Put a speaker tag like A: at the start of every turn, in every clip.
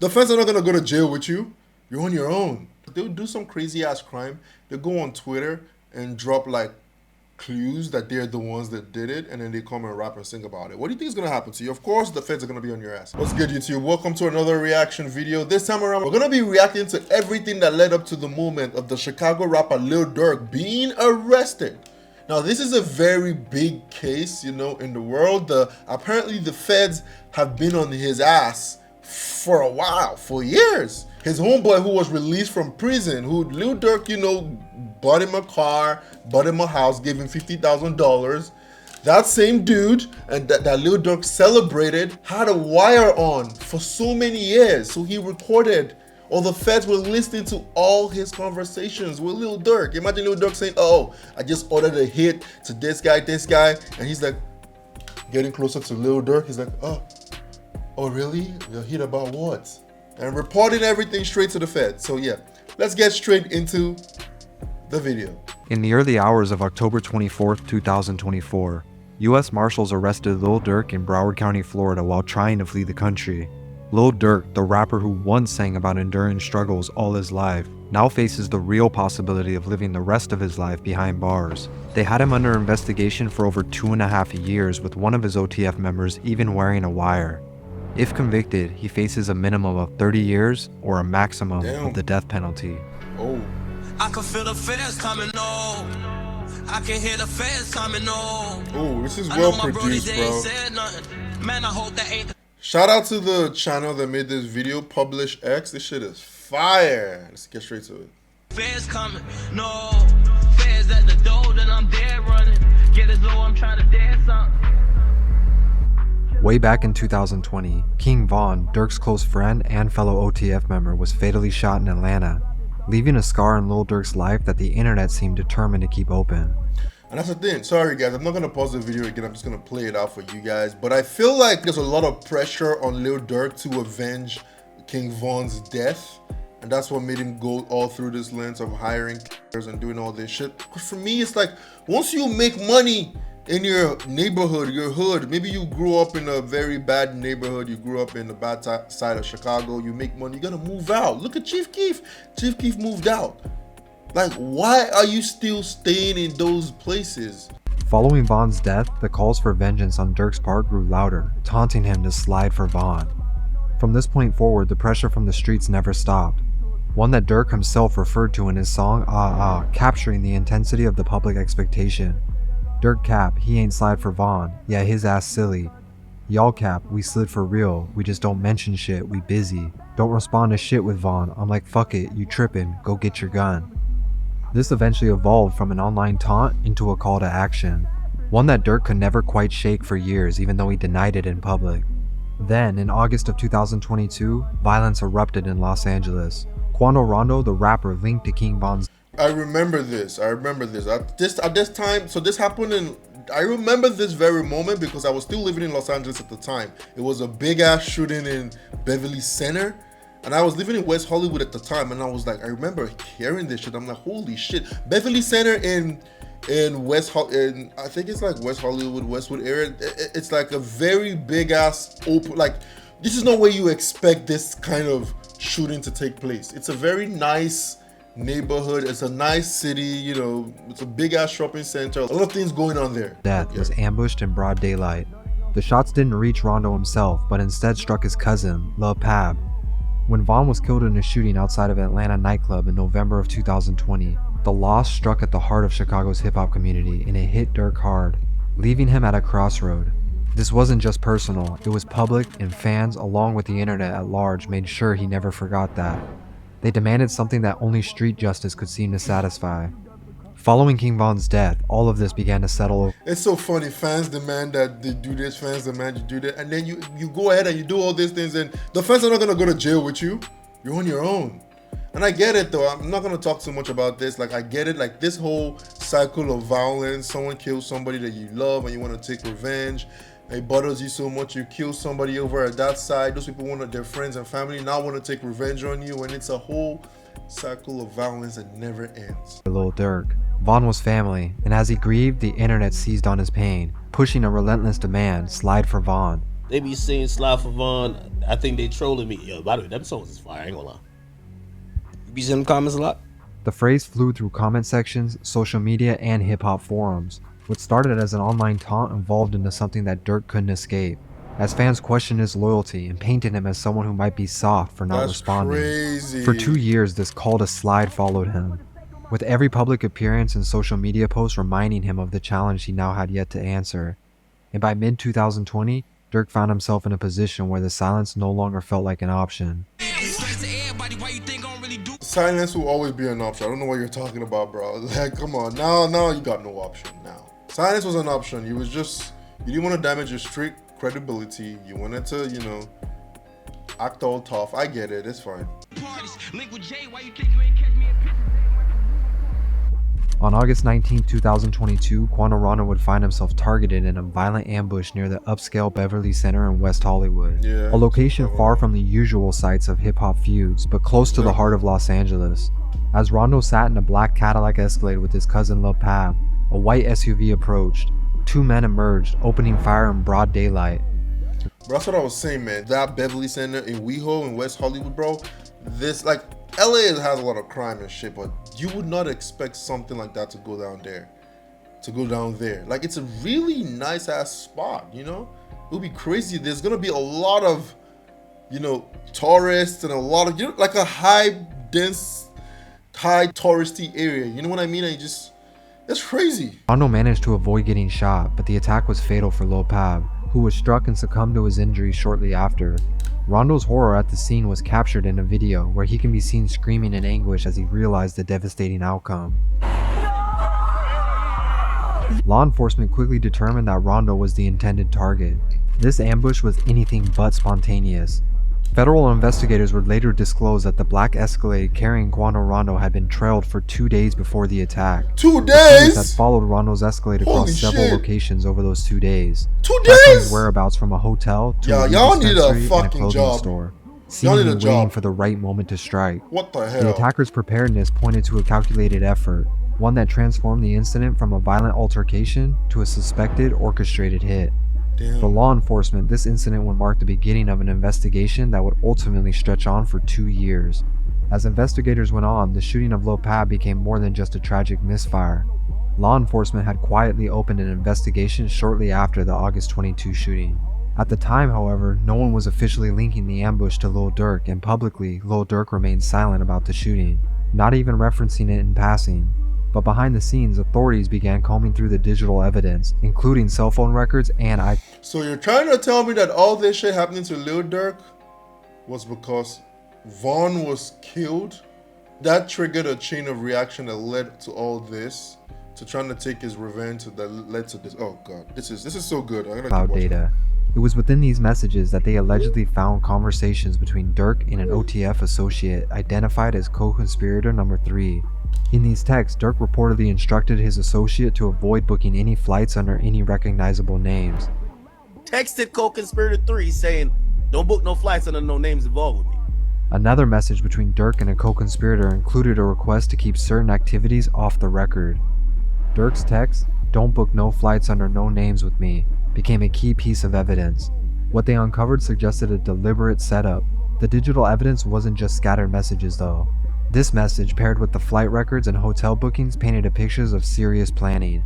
A: The feds are not gonna go to jail with you. You're on your own. They'll do some crazy ass crime. They'll go on Twitter and drop like clues that they're the ones that did it, and then they come and rap and sing about it. What do you think is gonna happen to you? Of course, the feds are gonna be on your ass. What's good, YouTube? Welcome to another reaction video. This time around, we're gonna be reacting to everything that led up to the moment of the Chicago rapper Lil Durk being arrested. Now, this is a very big case, in the world. Apparently, the feds have been on his ass for a while, for years. His homeboy, who was released from prison, who Lil Durk, bought him a car, bought him a house, gave him $50,000. That same dude and that Lil Durk celebrated had a wire on for so many years. So he recorded, or the feds were listening to all his conversations with Lil Durk. Imagine Lil Durk saying, "Oh, I just ordered a hit to this guy," and he's like getting closer to Lil Durk. He's like, "Oh, really? The hit about what?" And reporting everything straight to the feds. So yeah, let's get straight into the video.
B: In the early hours of October 24th, 2024, U.S. Marshals arrested Lil Durk in Broward County, Florida while trying to flee the country. Lil Durk, the rapper who once sang about enduring struggles all his life, now faces the real possibility of living the rest of his life behind bars. They had him under investigation for over 2.5 years, with one of his OTF members even wearing a wire. If convicted, he faces a minimum of 30 years or a maximum of the death penalty.
A: Oh.
C: I can feel the feds coming on. I can hear the feds coming on.
A: Oh, this is well produced, bro.
C: Man, I hope that ain't.
A: Shout out to the channel that made this video, Publish X. This shit is fire. Let's get straight to it.
C: Feds coming, no. Feds at the door, then I'm dead running. Get as low, I'm trying to dance something.
B: Way back in 2020, King Von, Durk's close friend and fellow OTF member, was fatally shot in Atlanta, leaving a scar in Lil Durk's life that the internet seemed determined to keep open.
A: And that's the thing. Sorry guys, I'm not gonna pause the video again. I'm just gonna play it out for you guys. But I feel like there's a lot of pressure on Lil Durk to avenge King Von's death. And that's what made him go all through this lens of hiring and doing all this shit. Because for me, it's like, once you make money in your neighborhood, your hood, maybe you grew up in a very bad neighborhood, you grew up in the bad side of Chicago, you make money, you gotta move out. Look at Chief Keef. Chief Keef moved out. Like, why are you still staying in those places?
B: Following Von's death, the calls for vengeance on Durk's part grew louder, taunting him to slide for Von. From this point forward, the pressure from the streets never stopped, one that Durk himself referred to in his song Ah Ah, capturing the intensity of the public expectation. Durk cap, he ain't slide for Von, yeah his ass silly. Y'all cap, we slid for real, we just don't mention shit, we busy. Don't respond to shit with Von, I'm like fuck it, you trippin', go get your gun. This eventually evolved from an online taunt into a call to action, one that Durk could never quite shake for years even though he denied it in public. Then, in August of 2022, violence erupted in Los Angeles. Quando Rondo, the rapper linked to King Von's
A: I remember this. At this time, so this happened in, I remember this very moment because I was still living in Los Angeles at the time. It was a big ass shooting in Beverly Center. And I was living in West Hollywood at the time. And I was like, I remember hearing this shit. I'm like, holy shit. Beverly Center in I think it's like West Hollywood, Westwood area. It's like a very big ass open, like, this is not where you expect this kind of shooting to take place. It's a very nice neighborhood, it's a nice city, it's a big ass shopping center, a lot of things going on there.
B: Death was ambushed in broad daylight. The shots didn't reach Rondo himself, but instead struck his cousin, Lil Pab. When Von was killed in a shooting outside of Atlanta nightclub in November of 2020, the loss struck at the heart of Chicago's hip-hop community and it hit Durk hard, leaving him at a crossroad. This wasn't just personal, it was public, and fans, along with the internet at large, made sure he never forgot that. They demanded something that only street justice could seem to satisfy. Following King Von's death, all of this began to settle.
A: It's so funny, fans demand that they do this, fans demand you do that, and then you go ahead and you do all these things, and the fans are not gonna go to jail with you. You're on your own. And I get it though, I'm not gonna talk too much about this, like I get it, like this whole cycle of violence, someone kills somebody that you love and you wanna take revenge, it bothers you so much, you kill somebody over at that side, those people their friends and family now want to take revenge on you, and it's a whole cycle of violence that never ends.
B: Lil Durk. Von was family, and as he grieved, the internet seized on his pain, pushing a relentless demand, slide for Von.
D: They be saying Slide for Vaughn. I think they trolling me. Yo, by the way, them songs is fire. I ain't gonna lie. You be seeing them comments a lot?
B: The phrase flew through comment sections, social media, and hip-hop forums. What started as an online taunt evolved into something that Durk couldn't escape, as fans questioned his loyalty and painted him as someone who might be soft for not
A: That's
B: responding.
A: crazy.
B: For 2 years, this call to slide followed him, with every public appearance and social media post reminding him of the challenge he now had yet to answer. And by mid-2020, Durk found himself in a position where the silence no longer felt like an option.
A: Silence will always be an option. I don't know what you're talking about, bro. Like, come on. Now you got no option now. Silence was an option. You didn't want to damage your street credibility. You wanted to, act all tough. I get it. It's fine.
B: On August 19, 2022, Quando Rondo would find himself targeted in a violent ambush near the upscale Beverly Center in West Hollywood, a location far from the usual sites of hip-hop feuds, but close to the heart of Los Angeles. As Rondo sat in a black Cadillac Escalade with his cousin Lil Pab, a white SUV approached. 2 men emerged, opening fire in broad daylight.
A: Bro, that's what I was saying, man. That Beverly Center in WeHo in West Hollywood, bro. LA has a lot of crime and shit, but you would not expect something like that to go down there. Like, it's a really nice ass spot, It would be crazy. There's gonna be a lot of, tourists and a lot of, like a high touristy area. You know what I mean? It's crazy.
B: Rondo managed to avoid getting shot, but the attack was fatal for Lil Pab, who was struck and succumbed to his injuries shortly after. Rondo's horror at the scene was captured in a video where he can be seen screaming in anguish as he realized the devastating outcome. Law enforcement quickly determined that Rondo was the intended target. This ambush was anything but spontaneous. Federal investigators would later disclose that the black Escalade carrying Quando Rondo had been trailed for 2 days before the attack.
A: 2
B: The
A: days?
B: police had followed Rondo's Escalade across
A: Holy
B: several
A: shit.
B: locations over those 2 days.
A: 2
B: tracking
A: days?
B: his whereabouts from a hotel to a
A: Y'all need a
B: dispensary and a
A: fucking
B: clothing
A: job.
B: store,
A: Y'all need
B: seemingly
A: a
B: waiting
A: job.
B: for the right moment to strike.
A: What the
B: The
A: hell?
B: attacker's preparedness pointed to a calculated effort, one that transformed the incident from a violent altercation to a suspected orchestrated hit.
A: Damn.
B: For law enforcement, this incident would mark the beginning of an investigation that would ultimately stretch on for 2 years. As investigators went on, the shooting of Lil Pab became more than just a tragic misfire. Law enforcement had quietly opened an investigation shortly after the August 22 shooting. At the time, however, no one was officially linking the ambush to Lil Durk, and publicly, Lil Durk remained silent about the shooting, not even referencing it in passing. But behind the scenes, authorities began combing through the digital evidence, including cell phone records and
A: So you're trying to tell me that all this shit happening to Lil Durk was because Vaughn was killed? That triggered a chain of reaction that led to all this, to trying to take his revenge, that led to this. Oh god, this is so good. I'm gonna
B: cloud
A: keep watching.
B: data. It was within these messages that they allegedly found conversations between Durk and an OTF associate identified as co-conspirator number 3. In these texts, Durk reportedly instructed his associate to avoid booking any flights under any recognizable names.
D: Texted co-conspirator 3 saying, "Don't book no flights under no names involved with me."
B: Another message between Durk and a co-conspirator included a request to keep certain activities off the record. Durk's text, "Don't book no flights under no names with me," became a key piece of evidence. What they uncovered suggested a deliberate setup. The digital evidence wasn't just scattered messages though. This message, paired with the flight records and hotel bookings, painted a picture of serious planning.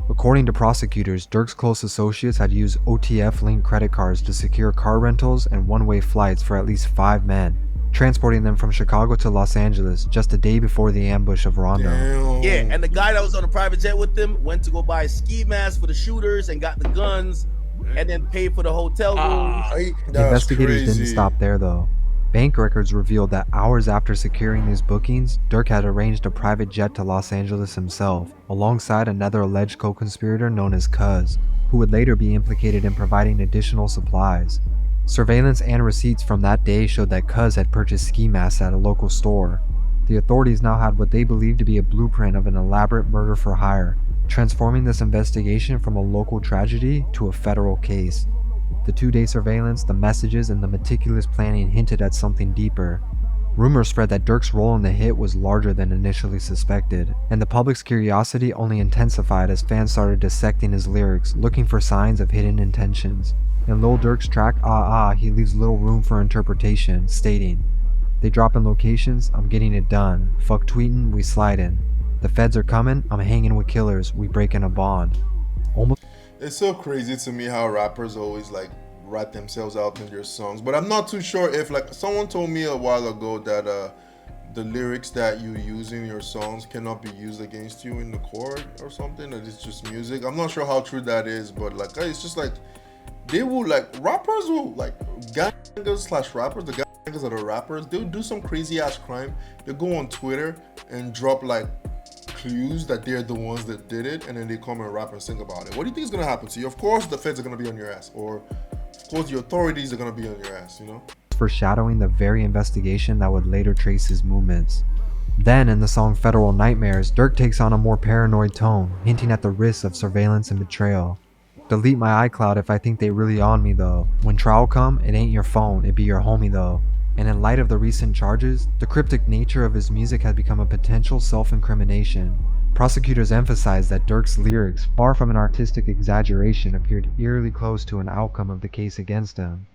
B: According to prosecutors, Durk's close associates had used OTF-linked credit cards to secure car rentals and one-way flights for at least 5 men, transporting them from Chicago to Los Angeles just a day before the ambush of Rondo.
A: Damn.
D: Yeah, and the guy that was on the private jet with them went to go buy a ski mask for the shooters and got the guns and then paid for the hotel rooms.
B: The investigators didn't stop there though. Bank records revealed that hours after securing these bookings, Durk had arranged a private jet to Los Angeles himself, alongside another alleged co-conspirator known as Cuz, who would later be implicated in providing additional supplies. Surveillance and receipts from that day showed that Cuz had purchased ski masks at a local store. The authorities now had what they believed to be a blueprint of an elaborate murder for hire, transforming this investigation from a local tragedy to a federal case. The 2-day surveillance, the messages, and the meticulous planning hinted at something deeper. Rumors spread that Durk's role in the hit was larger than initially suspected, and the public's curiosity only intensified as fans started dissecting his lyrics, looking for signs of hidden intentions. In Lil Durk's track Ah Ah, he leaves little room for interpretation, stating, "They dropping locations, I'm getting it done. Fuck tweeting, we sliding. The feds are coming, I'm hanging with killers, we breaking a bond." Almost
A: It's so crazy to me how rappers always like rat themselves out in their songs. But I'm not too sure if, like, someone told me a while ago that the lyrics that you use in your songs cannot be used against you in the court or something, that it's just music. I'm not sure how true that is, but like it's just like they will, like, rappers will, like, gangsters slash rappers, the gangsters that are rappers, they'll do some crazy ass crime. They'll go on Twitter and drop like clues that they're the ones that did it, and then they come and rap and sing about it. What do you think is gonna happen to you? Of course the feds are gonna be on your ass, or of course the authorities are gonna be on your ass, you know?
B: foreshadowing the very investigation that would later trace his movements. Then, in the song Federal Nightmares, Durk takes on a more paranoid tone, hinting at the risks of surveillance and betrayal. "Delete my iCloud if I think they really on me though. When trial come, it ain't your phone, it be your homie though." And in light of the recent charges, the cryptic nature of his music had become a potential self-incrimination. Prosecutors emphasized that Durk's lyrics, far from an artistic exaggeration, appeared eerily close to an outcome of the case against him.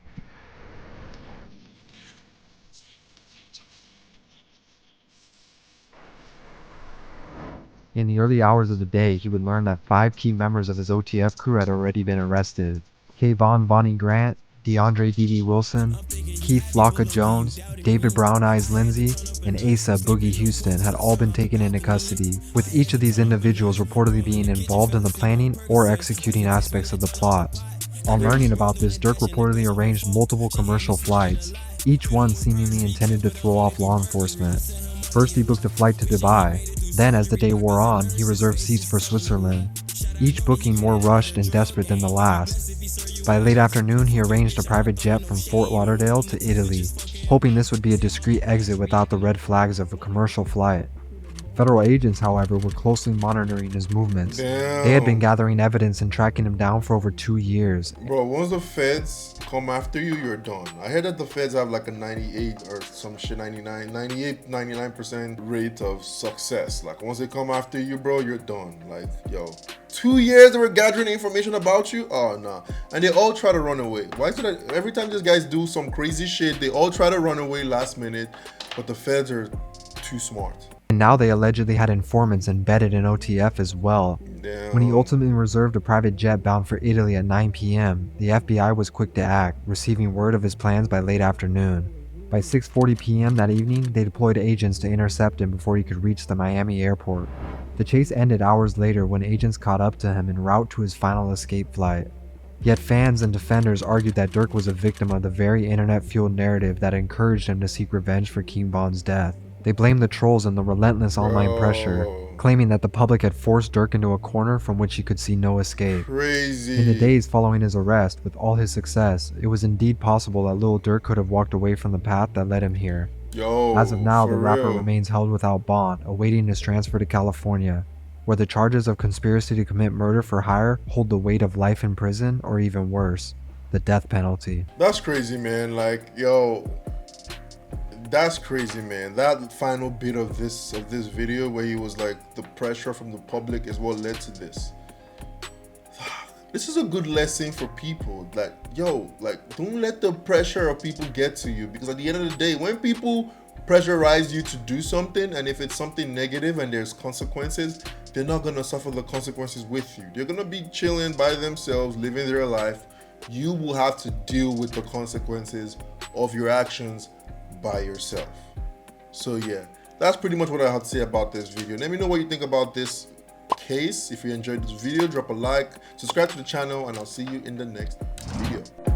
B: In the early hours of the day, he would learn that 5 key members of his OTF crew had already been arrested. Kayvon Vonnie Grant, DeAndre D.D. Wilson, Keith Flocka Jones, David Brown Eyes Lindsay, and Asa Boogie Houston had all been taken into custody, with each of these individuals reportedly being involved in the planning or executing aspects of the plot. On learning about this, Durk reportedly arranged multiple commercial flights, each one seemingly intended to throw off law enforcement. First, he booked a flight to Dubai. Then, as the day wore on, he reserved seats for Switzerland, each booking more rushed and desperate than the last. By late afternoon, he arranged a private jet from Fort Lauderdale to Italy, hoping this would be a discreet exit without the red flags of a commercial flight. Federal agents, however, were closely monitoring his movements. They had been gathering evidence and tracking him down for over 2 years.
A: Bro, once the feds come after you, you're done. I heard that the feds have like a 98 or some shit, 99% rate of success. Like, once they come after you, bro, you're done. Like, yo, 2 years they were gathering information about you? Oh, nah. And they all try to run away. Why is it that every time these guys do some crazy shit, they all try to run away last minute, but the feds are too smart?
B: And now they allegedly had informants embedded in OTF as well.
A: Damn.
B: When he ultimately reserved a private jet bound for Italy at 9 p.m., the FBI was quick to act, receiving word of his plans by late afternoon. By 6:40 p.m. that evening, they deployed agents to intercept him before he could reach the Miami airport. The chase ended hours later when agents caught up to him en route to his final escape flight. Yet fans and defenders argued that Durk was a victim of the very internet-fueled narrative that encouraged him to seek revenge for King Von's death. They blamed the trolls and the relentless online pressure, claiming that the public had forced Durk into a corner from which he could see no escape.
A: Crazy.
B: In the days following his arrest, with all his success, it was indeed possible that Lil Durk could have walked away from the path that led him here.
A: Yo,
B: As of now, the
A: for
B: rapper
A: real.
B: remains held without bond, awaiting his transfer to California, where the charges of conspiracy to commit murder for hire hold the weight of life in prison, or even worse, the death penalty.
A: That's crazy, man. Like, yo, that's crazy, man. That final bit of this video where he was like, the pressure from the public is what led to this. This is a good lesson for people. Like, yo, like, don't let the pressure of people get to you, because at the end of the day, when people pressurize you to do something, and if it's something negative and there's consequences, they're not gonna suffer the consequences with you. They're gonna be chilling by themselves, living their life. You will have to deal with the consequences of your actions by yourself. So yeah, that's pretty much what I have to say about this video. Let me know what you think about this case. If you enjoyed this video, drop a like, subscribe to the channel, and I'll see you in the next video.